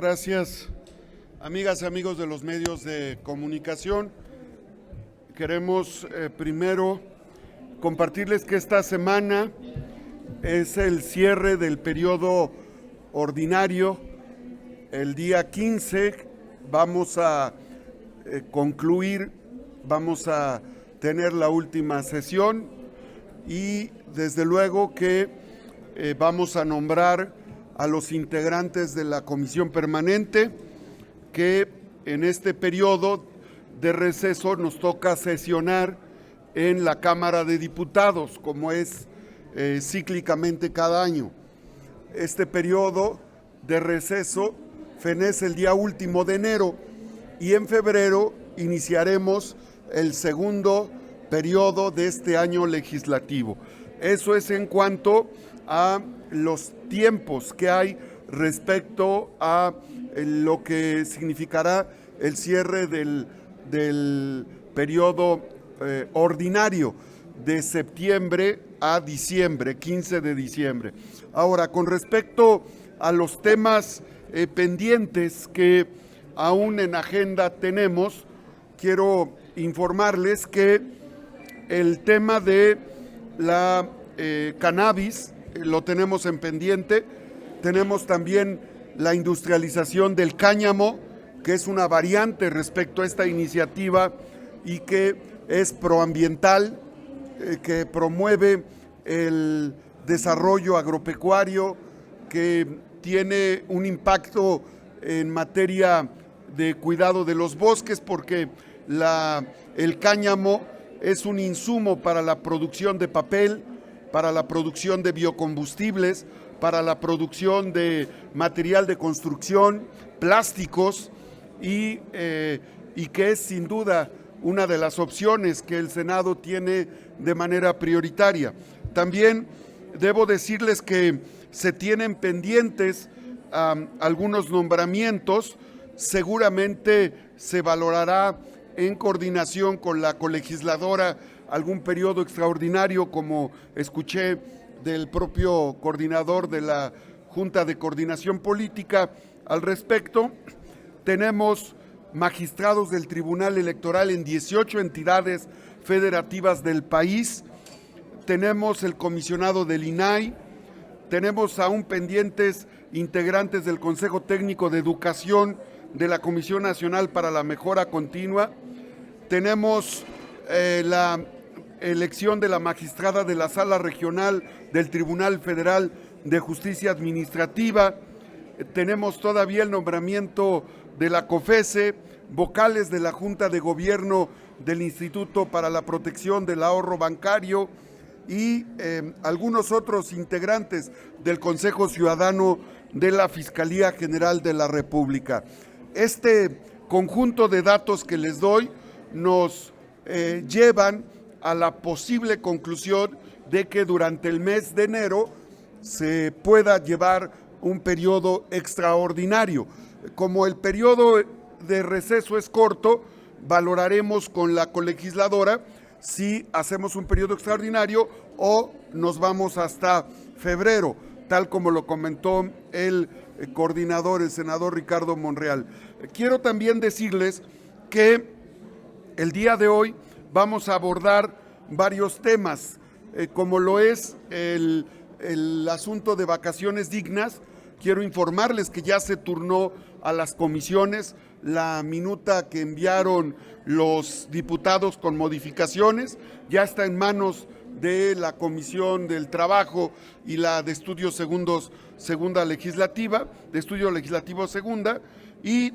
Gracias, amigas y amigos de los medios de comunicación. Queremos primero compartirles que esta semana es el cierre del periodo ordinario. El día 15 vamos a concluir, vamos a tener la última sesión y desde luego que vamos a nombrar a los integrantes de la comisión permanente, que en este periodo de receso nos toca sesionar en la Cámara de Diputados, como es cíclicamente cada año. Este periodo de receso fenece el día último de enero y en febrero iniciaremos el segundo periodo de este año legislativo. Eso es en cuanto a los tiempos que hay respecto a lo que significará el cierre del periodo ordinario de septiembre a diciembre, 15 de diciembre. Ahora, con respecto a los temas pendientes que aún en agenda tenemos, quiero informarles que el tema de la cannabis lo tenemos en pendiente. Tenemos también la industrialización del cáñamo, que es una variante respecto a esta iniciativa y que es proambiental, que promueve el desarrollo agropecuario, que tiene un impacto en materia de cuidado de los bosques, porque el cáñamo es un insumo para la producción de papel, para la producción de biocombustibles, para la producción de material de construcción, plásticos y que es sin duda una de las opciones que el Senado tiene de manera prioritaria. También debo decirles que se tienen pendientes algunos nombramientos. Seguramente se valorará en coordinación con la colegisladora algún periodo extraordinario, como escuché del propio coordinador de la Junta de Coordinación Política al respecto. Tenemos magistrados del Tribunal Electoral en 18 entidades federativas del país. Tenemos el comisionado del INAI. Tenemos aún pendientes integrantes del Consejo Técnico de Educación de la Comisión Nacional para la Mejora Continua. Tenemos la elección de la magistrada de la Sala Regional del Tribunal Federal de Justicia Administrativa. Tenemos todavía el nombramiento de la COFESE, vocales de la Junta de Gobierno del Instituto para la Protección del Ahorro Bancario y algunos otros integrantes del Consejo Ciudadano de la Fiscalía General de la República. Este conjunto de datos que les doy nos llevan a la posible conclusión de que durante el mes de enero se pueda llevar un periodo extraordinario. Como el periodo de receso es corto, valoraremos con la colegisladora si hacemos un periodo extraordinario o nos vamos hasta febrero, tal como lo comentó el coordinador, el senador Ricardo Monreal. Quiero también decirles que el día de hoy vamos a abordar varios temas, como lo es el asunto de vacaciones dignas. Quiero informarles que ya se turnó a las comisiones la minuta que enviaron los diputados con modificaciones. Ya está en manos de la Comisión del Trabajo y la de Estudios Segunda Legislativa, de Estudio Legislativo Segunda, y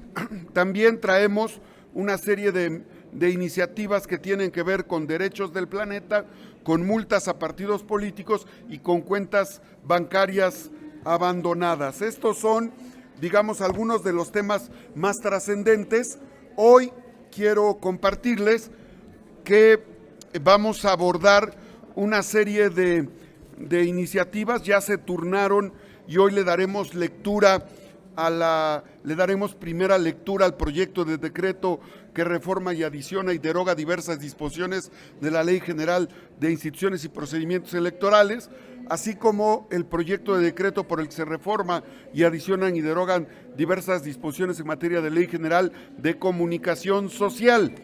también traemos una serie de iniciativas que tienen que ver con derechos del planeta, con multas a partidos políticos y con cuentas bancarias abandonadas. Estos son, digamos, algunos de los temas más trascendentes. Hoy quiero compartirles que vamos a abordar una serie de iniciativas. Ya se turnaron y hoy le daremos lectura le daremos primera lectura al proyecto de decreto que reforma y adiciona y deroga diversas disposiciones de la Ley General de Instituciones y Procedimientos Electorales. así como el proyecto de decreto por el que se reforma y adicionan y derogan diversas disposiciones en materia de Ley General de Comunicación Social.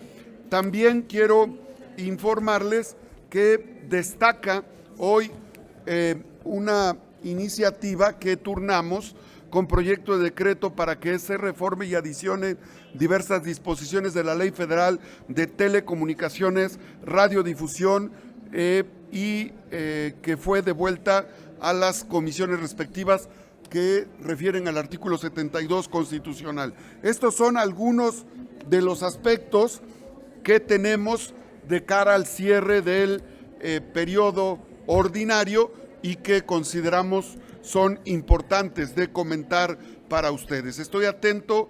También quiero informarles que destaca hoy una iniciativa que turnamos con proyecto de decreto para que se reforme y adicione diversas disposiciones de la Ley Federal de Telecomunicaciones, Radiodifusión y que fue devuelta a las comisiones respectivas que refieren al artículo 72 constitucional. Estos son algunos de los aspectos que tenemos de cara al cierre del periodo ordinario y que consideramos son importantes de comentar para ustedes. Estoy atento,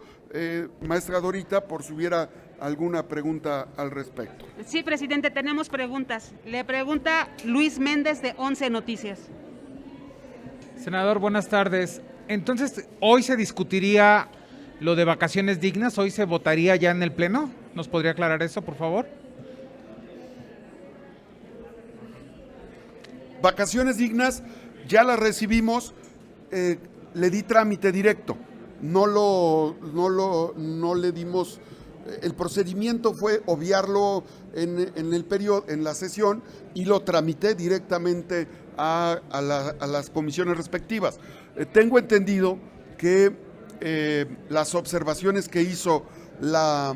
maestra Dorita, por si hubiera alguna pregunta al respecto. Sí, presidente, tenemos preguntas. Le pregunta Luis Méndez de 11 Noticias. Senador, buenas tardes. Entonces, ¿hoy se discutiría lo de vacaciones dignas? ¿Hoy se votaría ya en el Pleno? ¿Nos podría aclarar eso, por favor? Vacaciones dignas, ya las recibimos, le di trámite directo, no le dimos, el procedimiento fue obviarlo en el periodo, en la sesión, y lo tramité directamente a las comisiones respectivas. Tengo entendido que las observaciones que hizo la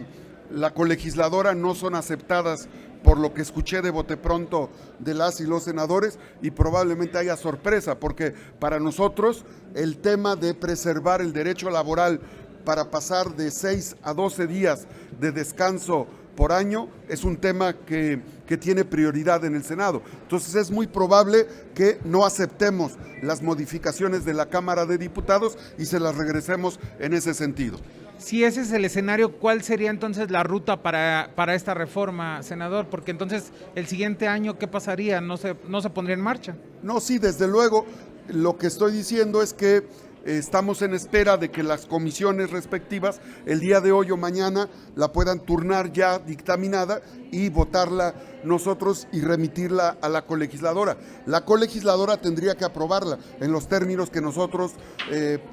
colegisladora no son aceptadas por lo que escuché de bote pronto de las y los senadores, y probablemente haya sorpresa, porque para nosotros el tema de preservar el derecho laboral para pasar de 6 a 12 días de descanso por año es un tema que tiene prioridad en el Senado. Entonces es muy probable que no aceptemos las modificaciones de la Cámara de Diputados y se las regresemos en ese sentido. Si ese es el escenario, ¿cuál sería entonces la ruta para esta reforma, senador? Porque entonces el siguiente año, ¿qué pasaría? ¿No se pondría en marcha? No, sí, desde luego, lo que estoy diciendo es que estamos en espera de que las comisiones respectivas el día de hoy o mañana la puedan turnar ya dictaminada y votarla nosotros y remitirla a la colegisladora. La colegisladora tendría que aprobarla en los términos que nosotros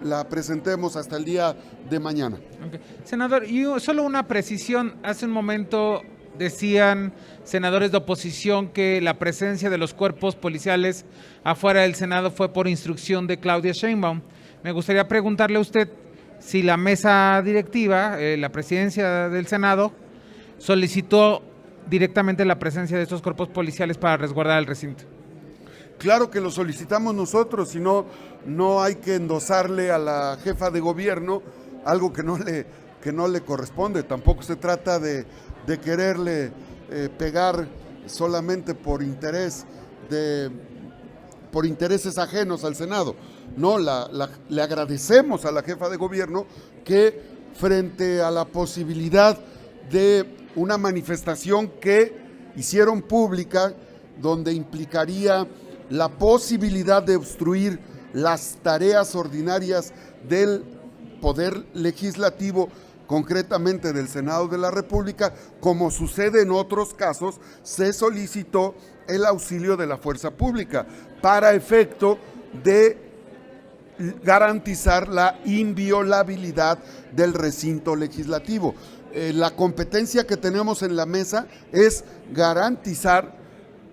la presentemos hasta el día de mañana. Okay. Senador, y solo una precisión. Hace un momento decían senadores de oposición que la presencia de los cuerpos policiales afuera del Senado fue por instrucción de Claudia Sheinbaum. Me gustaría preguntarle a usted si la mesa directiva, la presidencia del Senado, solicitó directamente la presencia de estos cuerpos policiales para resguardar el recinto. Claro que lo solicitamos nosotros, si no hay que endosarle a la jefa de gobierno algo que no le corresponde. Tampoco se trata de quererle pegar solamente por intereses ajenos al Senado. No, le agradecemos a la jefa de gobierno que frente a la posibilidad de una manifestación que hicieron pública, donde implicaría la posibilidad de obstruir las tareas ordinarias del Poder Legislativo, concretamente del Senado de la República, como sucede en otros casos, se solicitó el auxilio de la fuerza pública para efecto de garantizar la inviolabilidad del recinto legislativo. La competencia que tenemos en la mesa es garantizar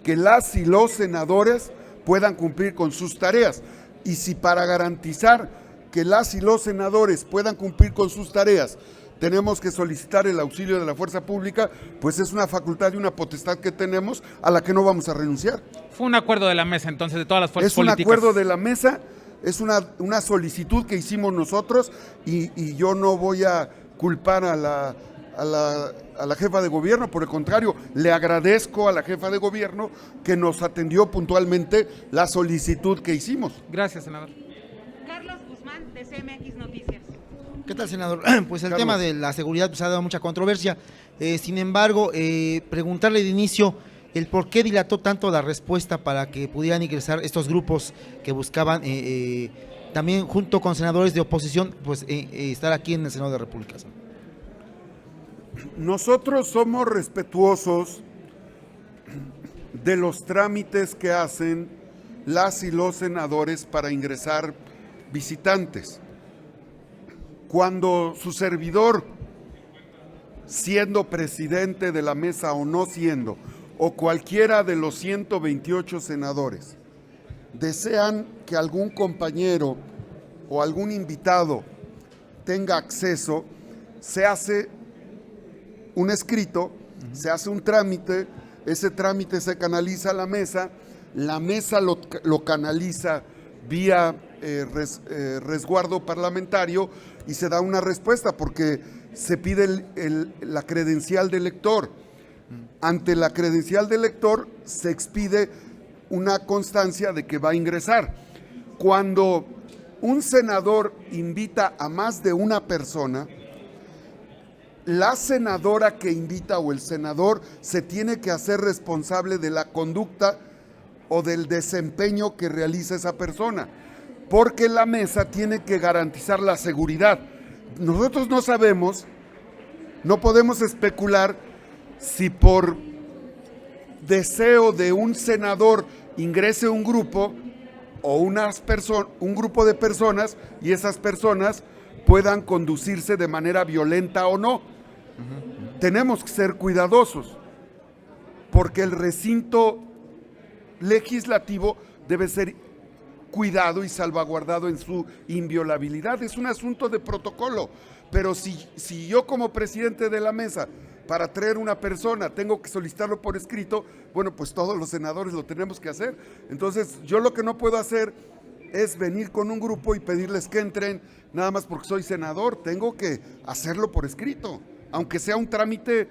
que las y los senadores puedan cumplir con sus tareas. Y si para garantizar que las y los senadores puedan cumplir con sus tareas tenemos que solicitar el auxilio de la fuerza pública, pues es una facultad y una potestad que tenemos a la que no vamos a renunciar. Fue un acuerdo de la mesa, entonces, de todas las fuerzas políticas. Es un acuerdo de la mesa, es una solicitud que hicimos nosotros y yo no voy a culpar a la jefa de gobierno, por el contrario, le agradezco a la jefa de gobierno que nos atendió puntualmente la solicitud que hicimos. Gracias, senador. Carlos Guzmán, de CMX Noticias. ¿Qué tal, senador? Pues el tema de la seguridad pues, ha dado mucha controversia. Sin embargo, preguntarle de inicio el por qué dilató tanto la respuesta para que pudieran ingresar estos grupos que buscaban también junto con senadores de oposición pues estar aquí en el Senado de la República. Nosotros somos respetuosos de los trámites que hacen las y los senadores para ingresar visitantes. Cuando su servidor, siendo presidente de la mesa o no siendo, o cualquiera de los 128 senadores, desean que algún compañero o algún invitado tenga acceso, se hace un escrito, se hace un trámite, ese trámite se canaliza a la mesa lo canaliza vía resguardo parlamentario y se da una respuesta porque se pide la credencial del lector. Ante la credencial del lector se expide una constancia de que va a ingresar. Cuando un senador invita a más de una persona, la senadora que invita o el senador se tiene que hacer responsable de la conducta o del desempeño que realiza esa persona, porque la mesa tiene que garantizar la seguridad. Nosotros no sabemos, no podemos especular si por deseo de un senador ingrese un grupo o un grupo de personas y esas personas puedan conducirse de manera violenta o no. Tenemos que ser cuidadosos porque el recinto legislativo debe ser cuidado y salvaguardado en su inviolabilidad. Es un asunto de protocolo, pero si yo como presidente de la mesa para traer una persona tengo que solicitarlo por escrito, bueno, pues todos los senadores lo tenemos que hacer. Entonces yo lo que no puedo hacer es venir con un grupo y pedirles que entren nada más porque soy senador. Tengo que hacerlo por escrito, aunque sea un trámite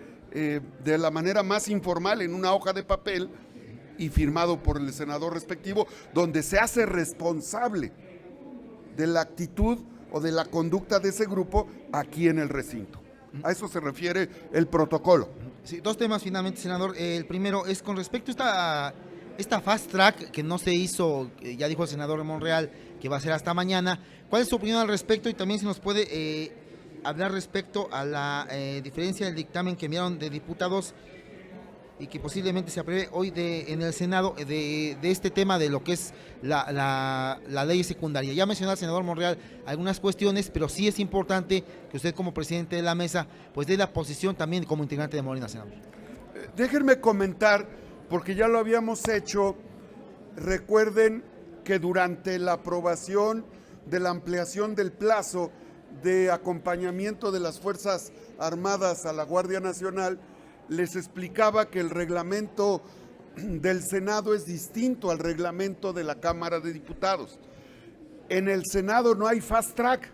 de la manera más informal en una hoja de papel y firmado por el senador respectivo, donde se hace responsable de la actitud o de la conducta de ese grupo aquí en el recinto. A eso se refiere el protocolo. Sí, dos temas finalmente, senador. El primero es con respecto a esta fast track que no se hizo, ya dijo el senador de Monreal que va a ser hasta mañana. ¿Cuál es su opinión al respecto? Y también si nos puede hablar respecto a la diferencia del dictamen que enviaron de diputados y que posiblemente se apruebe hoy en el Senado de este tema de lo que es la ley secundaria. Ya mencionó el senador Monreal algunas cuestiones, pero sí es importante que usted como presidente de la mesa pues dé la posición también como integrante de Morena, senador. Déjenme comentar, porque ya lo habíamos hecho. Recuerden que durante la aprobación de la ampliación del plazo de acompañamiento de las Fuerzas Armadas a la Guardia Nacional, les explicaba que el reglamento del Senado es distinto al reglamento de la Cámara de Diputados. En el Senado no hay fast track.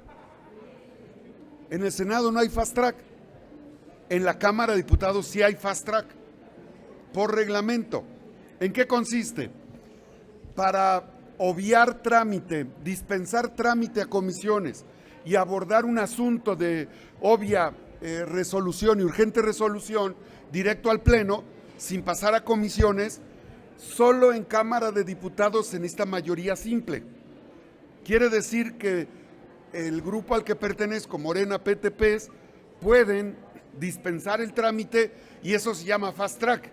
En el Senado no hay fast track. En la Cámara de Diputados sí hay fast track, por reglamento. ¿En qué consiste? Para obviar trámite, dispensar trámite a comisiones y abordar un asunto de obvia resolución y urgente resolución directo al Pleno, sin pasar a comisiones, solo en Cámara de Diputados se necesita mayoría simple. Quiere decir que el grupo al que pertenezco, Morena, PTPs, pueden dispensar el trámite y eso se llama fast track.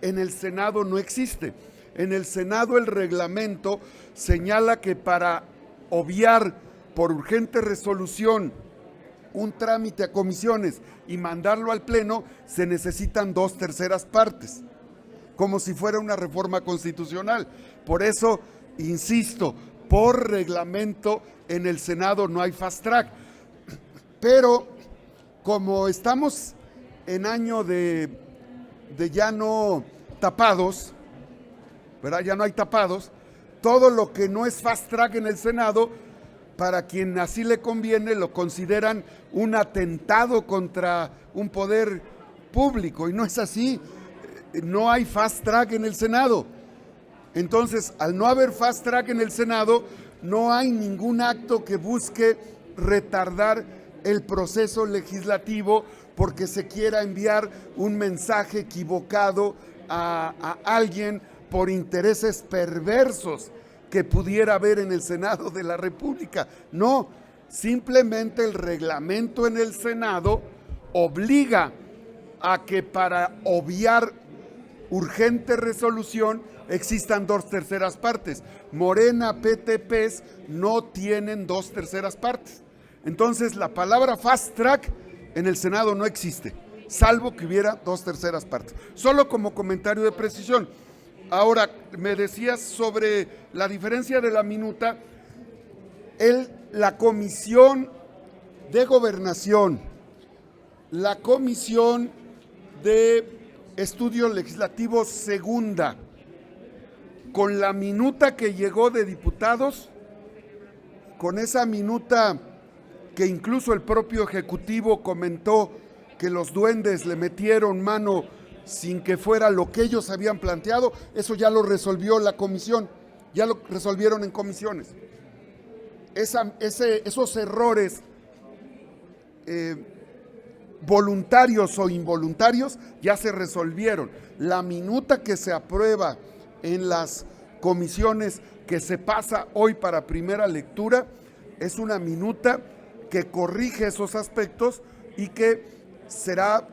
En el Senado no existe. En el Senado el reglamento señala que para obviar por urgente resolución un trámite a comisiones y mandarlo al Pleno, se necesitan 2/3 partes, como si fuera una reforma constitucional. Por eso, insisto, por reglamento en el Senado no hay fast track. Pero como estamos en año de ya no tapados, ¿verdad? Ya no hay tapados, todo lo que no es fast track en el Senado, para quien así le conviene, lo consideran un atentado contra un poder público, y no es así. No hay fast track en el Senado. Entonces, al no haber fast track en el Senado, no hay ningún acto que busque retardar el proceso legislativo porque se quiera enviar un mensaje equivocado a alguien por intereses perversos que pudiera haber en el Senado de la República. No, simplemente el reglamento en el Senado obliga a que para obviar urgente resolución existan 2/3 partes. Morena, PT, PES no tienen 2/3 partes. Entonces la palabra fast track en el Senado no existe, salvo que hubiera 2/3 partes. Solo como comentario de precisión. Ahora, me decías sobre la diferencia de la minuta. La Comisión de Gobernación, la Comisión de Estudios Legislativos segunda, con la minuta que llegó de diputados, con esa minuta que incluso el propio Ejecutivo comentó que los duendes le metieron mano sin que fuera lo que ellos habían planteado, eso ya lo resolvió la comisión, ya lo resolvieron en comisiones. Esos errores voluntarios o involuntarios ya se resolvieron. La minuta que se aprueba en las comisiones, que se pasa hoy para primera lectura, es una minuta que corrige esos aspectos y que será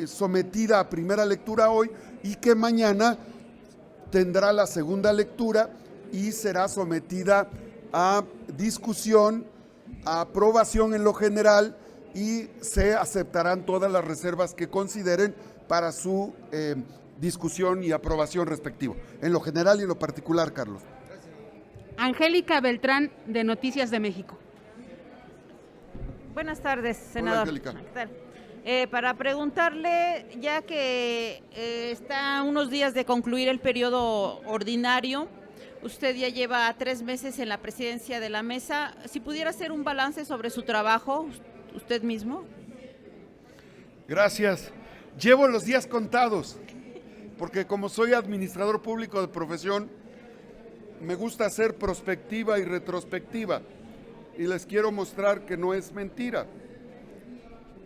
sometida a primera lectura hoy y que mañana tendrá la segunda lectura y será sometida a discusión, a aprobación en lo general, y se aceptarán todas las reservas que consideren para su discusión y aprobación respectivo, en lo general y en lo particular, Carlos. Angélica Beltrán, de Noticias de México. Buenas tardes, senador. Hola, Angélica. ¿Qué tal? Para preguntarle, ya que está a unos días de concluir el periodo ordinario, usted ya lleva 3 meses en la presidencia de la mesa, si pudiera hacer un balance sobre su trabajo, usted mismo. Gracias. Llevo los días contados, porque como soy administrador público de profesión, me gusta hacer prospectiva y retrospectiva, y les quiero mostrar que no es mentira.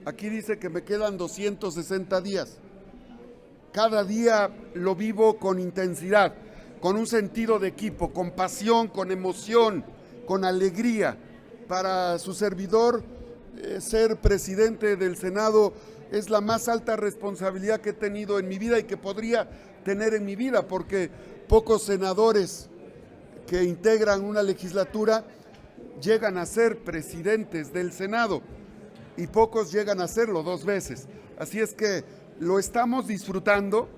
Aquí dice que me quedan 260 días. Cada día lo vivo con intensidad, con un sentido de equipo, con pasión, con emoción, con alegría. Para su servidor, ser presidente del Senado es la más alta responsabilidad que he tenido en mi vida y que podría tener en mi vida, porque pocos senadores que integran una legislatura llegan a ser presidentes del Senado y pocos llegan a serlo 2 veces. Así es que lo estamos disfrutando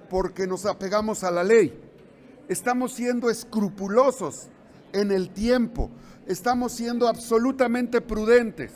porque nos apegamos a la ley. Estamos siendo escrupulosos en el tiempo, estamos siendo absolutamente prudentes.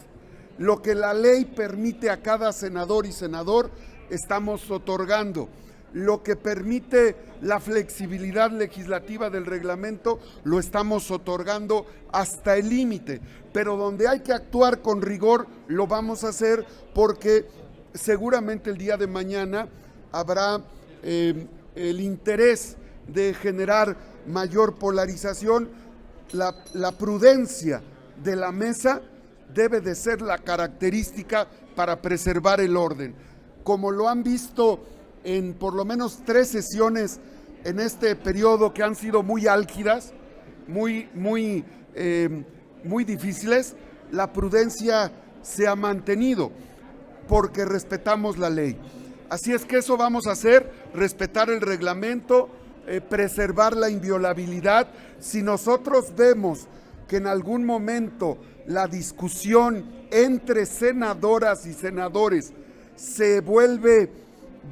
Lo que la ley permite a cada senador y senador, estamos otorgando. Lo que permite la flexibilidad legislativa del reglamento, lo estamos otorgando hasta el límite. Pero donde hay que actuar con rigor, lo vamos a hacer, porque seguramente el día de mañana habrá el interés de generar mayor polarización. La prudencia de la mesa debe de ser la característica para preservar el orden. Como lo han visto en por lo menos 3 sesiones en este periodo que han sido muy álgidas, muy difíciles, la prudencia se ha mantenido porque respetamos la ley. Así es que eso vamos a hacer, respetar el reglamento, preservar la inviolabilidad. Si nosotros vemos que en algún momento la discusión entre senadoras y senadores se vuelve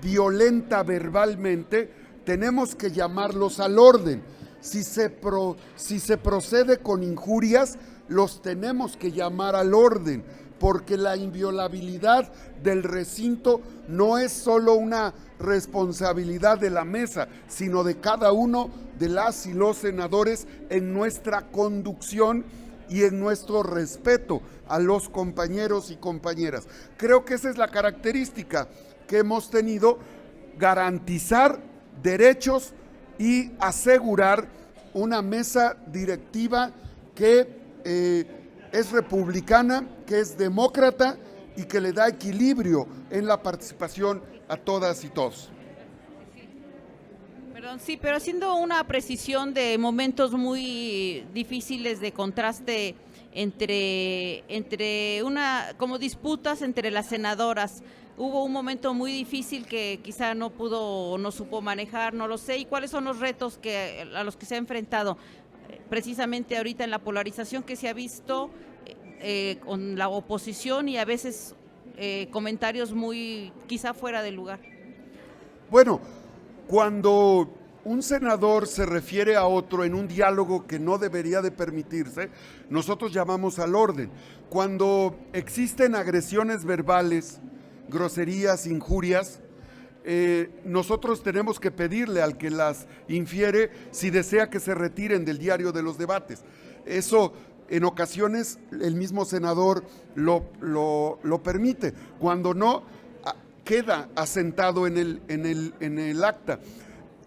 violenta verbalmente, tenemos que llamarlos al orden. Si se procede con injurias, los tenemos que llamar al orden, porque la inviolabilidad del recinto no es solo una responsabilidad de la mesa, sino de cada uno de las y los senadores en nuestra conducción y en nuestro respeto a los compañeros y compañeras. Creo que esa es la característica que hemos tenido: garantizar derechos y asegurar una mesa directiva que es republicana, que es demócrata y que le da equilibrio en la participación a todas y todos. Perdón, sí, pero haciendo una precisión de momentos muy difíciles de contraste como disputas entre las senadoras. Hubo un momento muy difícil que quizá no pudo o no supo manejar, no lo sé. ¿Y cuáles son los retos a los que se ha enfrentado? Precisamente ahorita en la polarización que se ha visto con la oposición y a veces comentarios muy quizá fuera de lugar. Bueno, cuando un senador se refiere a otro en un diálogo que no debería de permitirse, nosotros llamamos al orden. Cuando existen agresiones verbales, groserías, injurias, nosotros tenemos que pedirle al que las infiere si desea que se retiren del diario de los debates. Eso en ocasiones el mismo senador lo permite, cuando no queda asentado en el acta.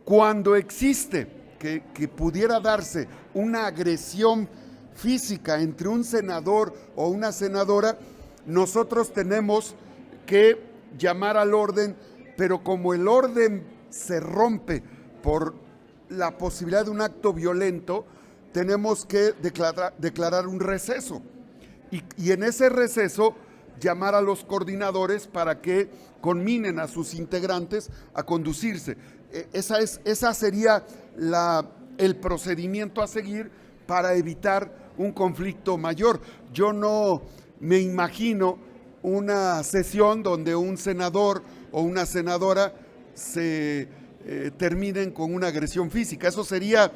Cuando existe que pudiera darse una agresión física entre un senador o una senadora, nosotros tenemos que llamar al orden, pero como el orden se rompe por la posibilidad de un acto violento, tenemos que declarar un receso. Y en ese receso llamar a los coordinadores para que conminen a sus integrantes a conducirse. Esa sería el procedimiento a seguir para evitar un conflicto mayor. Yo no me imagino una sesión donde un senador o una senadora se terminen con una agresión física. Eso sería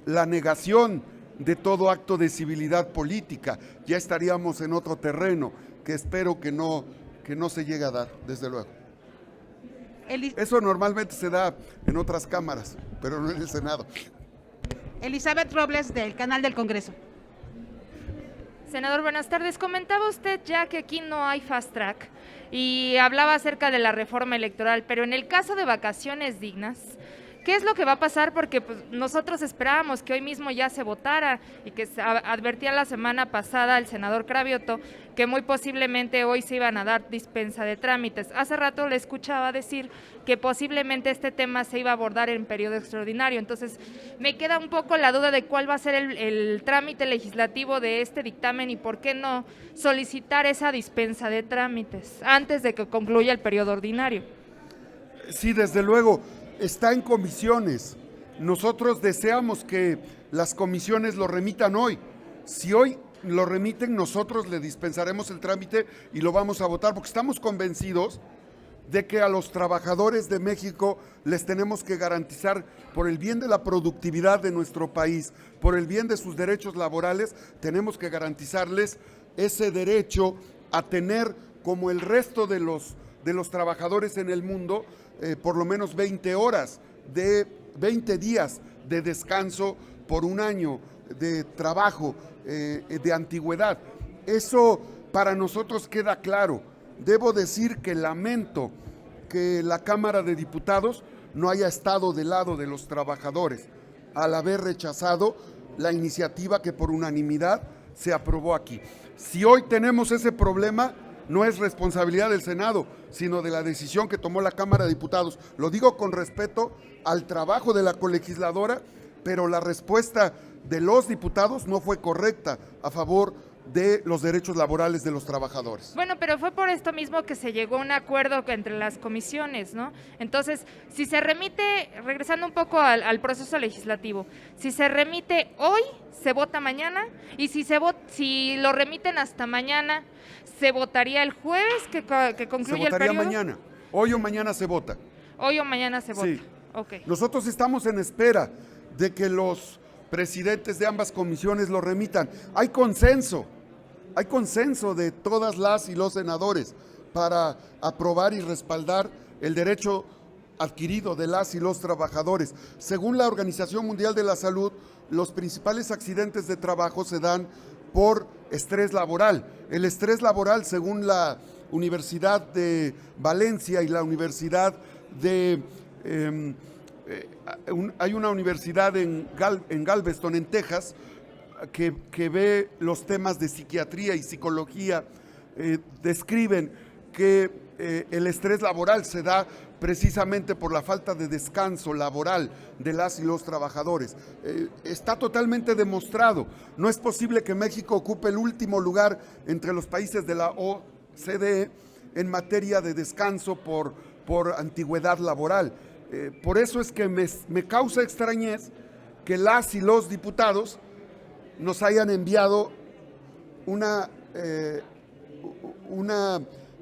la negación de todo acto de civilidad política. Ya estaríamos en otro terreno que espero que no se llegue a dar, desde luego. Eso normalmente se da en otras cámaras, pero no en el Senado. Elizabeth Robles, del Canal del Congreso. Senador, buenas tardes. Comentaba usted ya que aquí no hay fast track y hablaba acerca de la reforma electoral, pero en el caso de vacaciones dignas, ¿qué es lo que va a pasar? Porque pues, nosotros esperábamos que hoy mismo ya se votara y que advertía la semana pasada el senador Cravioto que muy posiblemente hoy se iban a dar dispensa de trámites. Hace rato le escuchaba decir que posiblemente este tema se iba a abordar en periodo extraordinario. Entonces, me queda un poco la duda de cuál va a ser el trámite legislativo de este dictamen y por qué no solicitar esa dispensa de trámites antes de que concluya el periodo ordinario. Sí, desde luego. Está en comisiones. Nosotros deseamos que las comisiones lo remitan hoy. Si hoy lo remiten, nosotros le dispensaremos el trámite y lo vamos a votar, porque estamos convencidos de que a los trabajadores de México les tenemos que garantizar, por el bien de la productividad de nuestro país, por el bien de sus derechos laborales, tenemos que garantizarles ese derecho a tener, como el resto de los trabajadores en el mundo, por lo menos 20 días de descanso por un año de trabajo, de antigüedad. Eso para nosotros queda claro. Debo decir que lamento que la Cámara de Diputados no haya estado del lado de los trabajadores al haber rechazado la iniciativa que por unanimidad se aprobó aquí. Si hoy tenemos ese problema, no es responsabilidad del Senado, sino de la decisión que tomó la Cámara de Diputados. Lo digo con respeto al trabajo de la colegisladora, pero la respuesta de los diputados no fue correcta a favor de los derechos laborales de los trabajadores. Bueno, pero fue por esto mismo que se llegó a un acuerdo entre las comisiones, ¿no? Entonces, si se remite, regresando un poco al proceso legislativo, si se remite hoy, se vota mañana, y si lo remiten hasta mañana, ¿se votaría el jueves que concluye el periodo? Se votaría mañana. Hoy o mañana se vota. Hoy o mañana se vota. Sí. Okay. Nosotros estamos en espera de que los presidentes de ambas comisiones lo remitan. Hay consenso de todas las y los senadores para aprobar y respaldar el derecho adquirido de las y los trabajadores. Según la Organización Mundial de la Salud, los principales accidentes de trabajo se dan por estrés laboral. El estrés laboral, según la Universidad de Valencia y la Universidad de... hay una universidad en Galveston, en Texas, que ve los temas de psiquiatría y psicología, describen que el estrés laboral se da precisamente por la falta de descanso laboral de las y los trabajadores. Está totalmente demostrado. No es posible que México ocupe el último lugar entre los países de la OCDE en materia de descanso por antigüedad laboral. Por eso es que me causa extrañez que las y los diputados nos hayan enviado una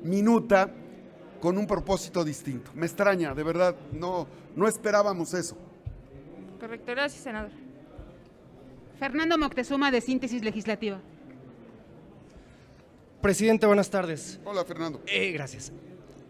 minuta con un propósito distinto. Me extraña, de verdad, no esperábamos eso. Correcto, gracias, senador. Fernando Moctezuma, de Síntesis Legislativa. Presidente, buenas tardes. Hola, Fernando. Gracias.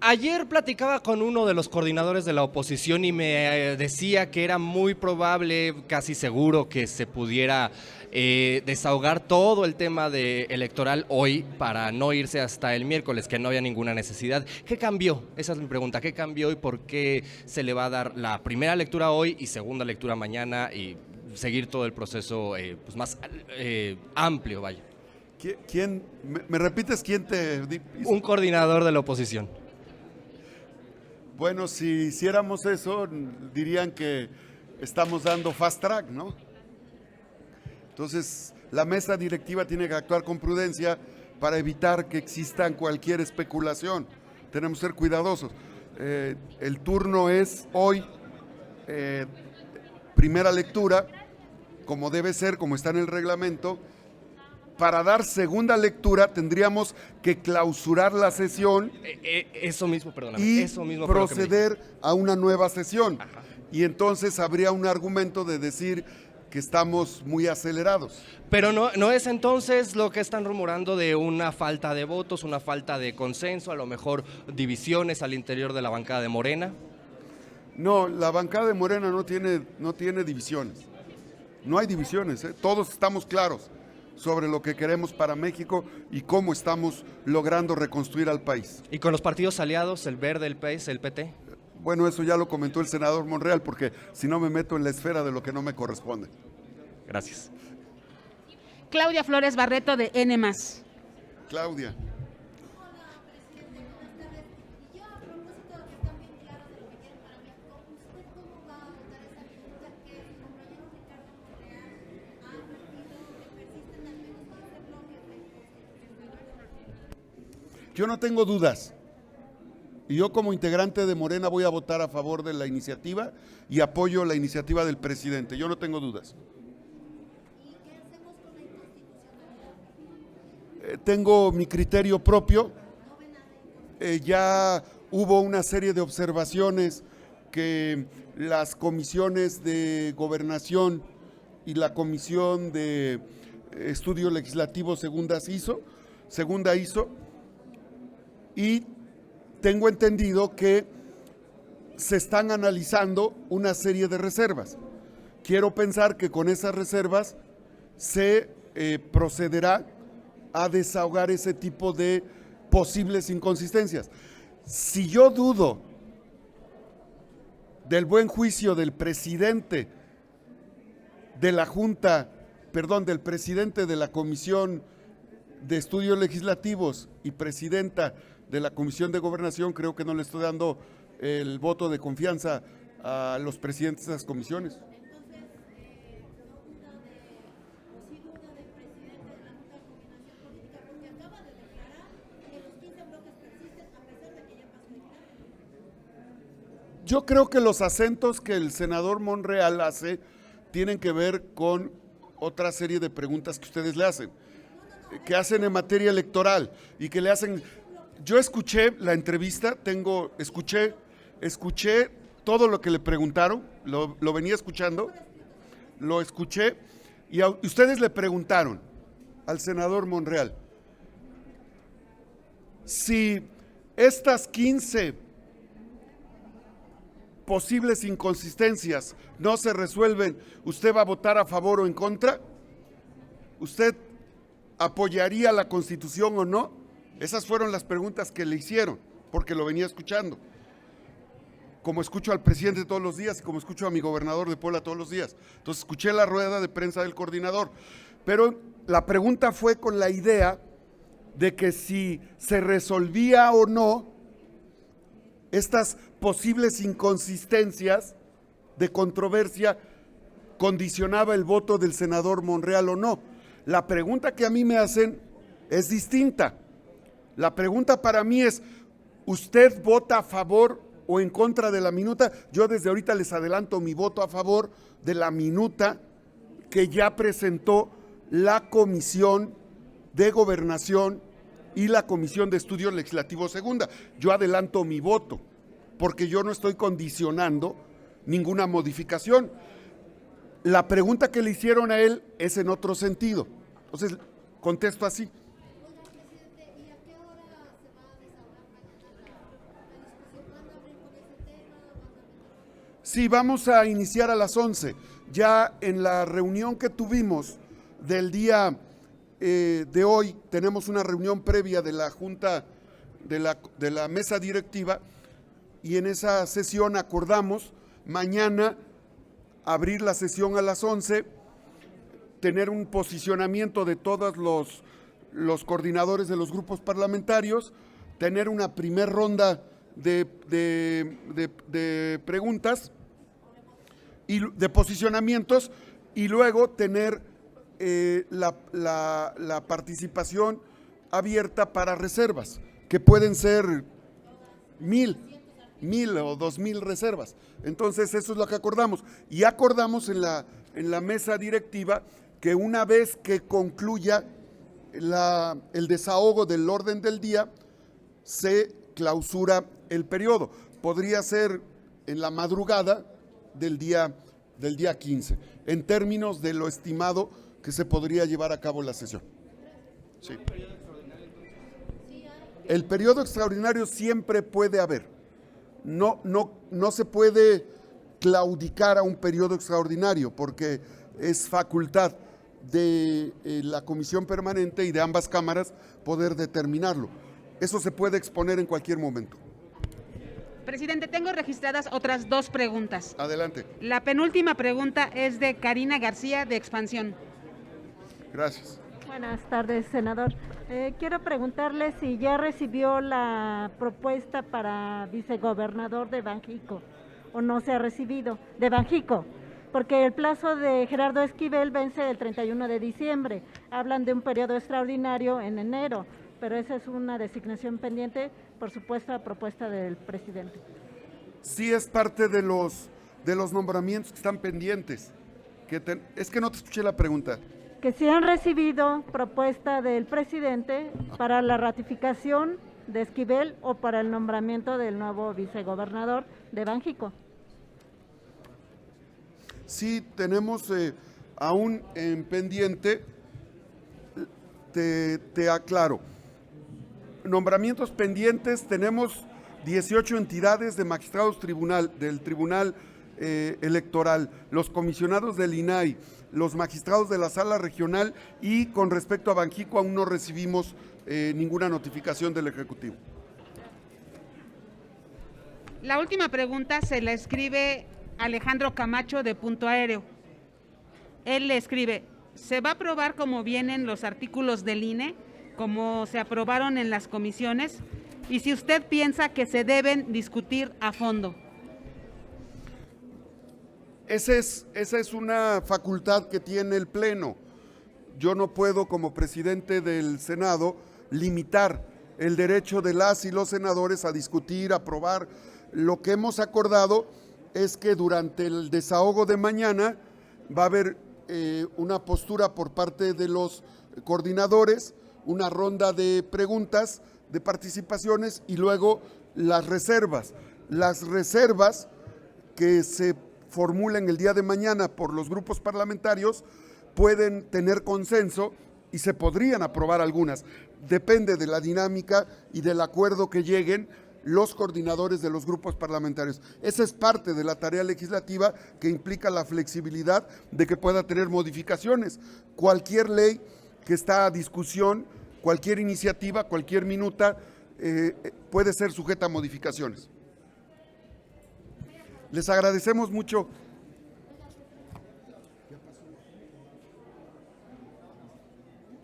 Ayer platicaba con uno de los coordinadores de la oposición y me decía que era muy probable, casi seguro, que se pudiera desahogar todo el tema electoral hoy para no irse hasta el miércoles, que no había ninguna necesidad. ¿Qué cambió? Esa es mi pregunta. ¿Qué cambió y por qué se le va a dar la primera lectura hoy y segunda lectura mañana y seguir todo el proceso pues más amplio, vaya? ¿Quién? ¿Me repites quién te hizo? Un coordinador de la oposición. Bueno, si hiciéramos eso, dirían que estamos dando fast track, ¿no? Entonces, la mesa directiva tiene que actuar con prudencia para evitar que existan cualquier especulación. Tenemos que ser cuidadosos. El turno es hoy, primera lectura, como debe ser, como está en el reglamento. Para dar segunda lectura tendríamos que clausurar la sesión Eso mismo, perdóname. y Eso mismo fue lo que me dijo. proceder a una nueva sesión. Ajá. Y entonces habría un argumento de decir que estamos muy acelerados. Pero no es entonces lo que están rumorando de una falta de votos, una falta de consenso, a lo mejor divisiones al interior de la bancada de Morena. No, la bancada de Morena no tiene divisiones. No hay divisiones, ¿eh? Todos estamos claros sobre lo que queremos para México y cómo estamos logrando reconstruir al país. Y con los partidos aliados, el Verde, el PES, el PT. Bueno, eso ya lo comentó el senador Monreal, porque si no me meto en la esfera de lo que no me corresponde. Gracias. Claudia Flores Barreto, de N+. Claudia. Yo no tengo dudas. Y yo como integrante de Morena voy a votar a favor de la iniciativa y apoyo la iniciativa del presidente. Yo no tengo dudas. Tengo mi criterio propio. Ya hubo una serie de observaciones que las comisiones de gobernación y la comisión de estudio legislativo segunda hizo, y tengo entendido que se están analizando una serie de reservas. Quiero pensar que con esas reservas se procederá a desahogar ese tipo de posibles inconsistencias. Si yo dudo del buen juicio del presidente de la Junta, del presidente de la Comisión de Estudios Legislativos y presidenta de la Comisión de Gobernación, creo que no le estoy dando el voto de confianza a los presidentes de esas comisiones. Yo creo que los acentos que el senador Monreal hace tienen que ver con otra serie de preguntas que ustedes le hacen, que hacen en materia electoral y que le hacen. Yo escuché la entrevista, escuché todo lo que le preguntaron, lo venía escuchando, lo escuché, y ustedes le preguntaron al senador Monreal si estas 15 posibles inconsistencias no se resuelven, ¿usted va a votar a favor o en contra? ¿Usted apoyaría la Constitución o no? Esas fueron las preguntas que le hicieron, porque lo venía escuchando. Como escucho al presidente todos los días y como escucho a mi gobernador de Puebla todos los días. Entonces escuché la rueda de prensa del coordinador. Pero la pregunta fue con la idea de que si se resolvía o no estas posibles inconsistencias de controversia condicionaba el voto del senador Monreal o no. La pregunta que a mí me hacen es distinta. La pregunta para mí es, ¿usted vota a favor o en contra de la minuta? Yo desde ahorita les adelanto mi voto a favor de la minuta que ya presentó la Comisión de Gobernación y la Comisión de Estudios Legislativos Segunda. Yo adelanto mi voto, porque yo no estoy condicionando ninguna modificación. La pregunta que le hicieron a él es en otro sentido. Entonces, contesto así. Sí, vamos a iniciar a las 11. Ya en la reunión que tuvimos del día de hoy, tenemos una reunión previa de la Junta, de la mesa directiva, y en esa sesión acordamos mañana abrir la sesión a las 11, tener un posicionamiento de todos los coordinadores de los grupos parlamentarios, tener una primer ronda de preguntas y de posicionamientos, y luego tener la participación abierta para reservas, que pueden ser 1,000 o 2,000 reservas. Entonces eso es lo que acordamos, y acordamos en la mesa directiva que una vez que concluya el desahogo del orden del día, se clausura el periodo. Podría ser en la madrugada del día 15, en términos de lo estimado que se podría llevar a cabo la sesión. Sí. El periodo extraordinario siempre puede haber. No se puede claudicar a un periodo extraordinario, porque es facultad de la comisión permanente y de ambas cámaras poder determinarlo. Eso se puede exponer en cualquier momento. Presidente, tengo registradas otras 2 preguntas. Adelante. La penúltima pregunta es de Karina García, de Expansión. Gracias. Buenas tardes, senador. Quiero preguntarle si ya recibió la propuesta para vicegobernador de Banjico o no se ha recibido, de Banjico, porque el plazo de Gerardo Esquivel vence el 31 de diciembre. Hablan de un periodo extraordinario en enero, pero esa es una designación pendiente, por supuesto, a propuesta del presidente. Sí, es parte de los nombramientos que están pendientes. Es que no te escuché la pregunta. Que si han recibido propuesta del presidente para la ratificación de Esquivel o para el nombramiento del nuevo vicegobernador de Banjico. Sí, tenemos aún en pendiente, te aclaro, nombramientos pendientes, tenemos 18 entidades de magistrados del Tribunal Electoral, los comisionados del INAI, los magistrados de la Sala Regional, y con respecto a Banjico aún no recibimos ninguna notificación del Ejecutivo. La última pregunta se la escribe Alejandro Camacho, de Punto Aéreo. Él le escribe: ¿se va a aprobar como vienen los artículos del INE, como se aprobaron en las comisiones? Y si usted piensa que se deben discutir a fondo. Esa es una facultad que tiene el Pleno. Yo no puedo, como presidente del Senado, limitar el derecho de las y los senadores a discutir, a aprobar. Lo que hemos acordado es que durante el desahogo de mañana va a haber una postura por parte de los coordinadores, una ronda de preguntas, de participaciones, y luego las reservas. Las reservas que se formulen el día de mañana por los grupos parlamentarios pueden tener consenso y se podrían aprobar algunas. Depende de la dinámica y del acuerdo que lleguen los coordinadores de los grupos parlamentarios. Esa es parte de la tarea legislativa, que implica la flexibilidad de que pueda tener modificaciones. Cualquier ley que está a discusión, cualquier iniciativa, cualquier minuta puede ser sujeta a modificaciones. Les agradecemos mucho